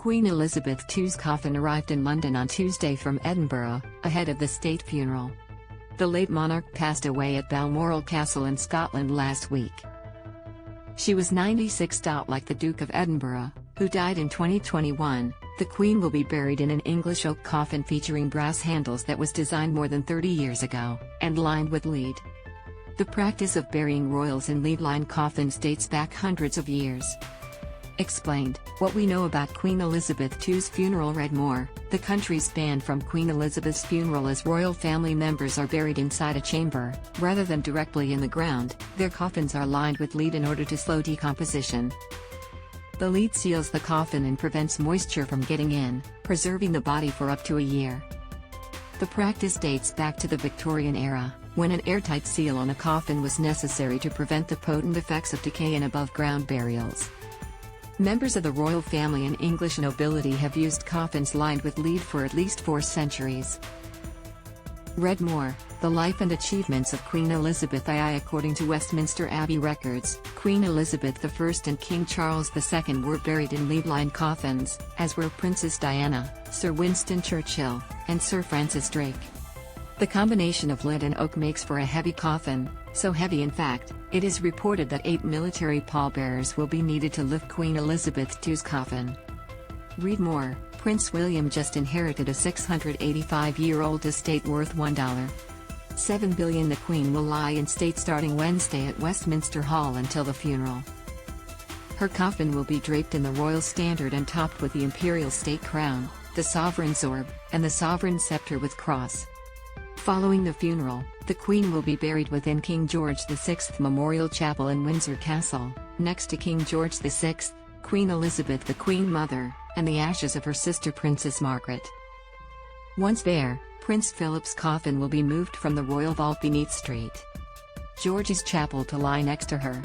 Queen Elizabeth II's coffin arrived in London on Tuesday from Edinburgh, ahead of the state funeral. The late monarch passed away at Balmoral Castle in Scotland last week. She was 96. Like the Duke of Edinburgh, who died in 2021, the Queen will be buried in an English oak coffin featuring brass handles that was designed more than 30 years ago, and lined with lead. The practice of burying royals in lead-lined coffins dates back hundreds of years. Explained, what we know about Queen Elizabeth II's funeral. Read more, the country's banned from Queen Elizabeth's funeral as royal family members are buried inside a chamber, rather than directly in the ground. Their coffins are lined with lead in order to slow decomposition. The lead seals the coffin and prevents moisture from getting in, preserving the body for up to a year. The practice dates back to the Victorian era, when an airtight seal on a coffin was necessary to prevent the potent effects of decay in above-ground burials. Members of the royal family and English nobility have used coffins lined with lead for at least 4 centuries. Read more, the life and achievements of Queen Elizabeth II. According to Westminster Abbey records, Queen Elizabeth I and King Charles II were buried in lead-lined coffins, as were Princess Diana, Sir Winston Churchill, and Sir Francis Drake. The combination of lead and oak makes for a heavy coffin, so heavy in fact, it is reported that 8 military pallbearers will be needed to lift Queen Elizabeth II's coffin. Read more, Prince William just inherited a 685-year-old estate worth $1.7 billion. The Queen will lie in state starting Wednesday at Westminster Hall until the funeral. Her coffin will be draped in the royal standard and topped with the imperial state crown, the sovereign's orb, and the sovereign scepter with cross. Following the funeral, the Queen will be buried within King George VI Memorial Chapel in Windsor Castle, next to King George VI, Queen Elizabeth the Queen Mother, and the ashes of her sister Princess Margaret. Once there, Prince Philip's coffin will be moved from the royal vault beneath St. George's Chapel to lie next to her,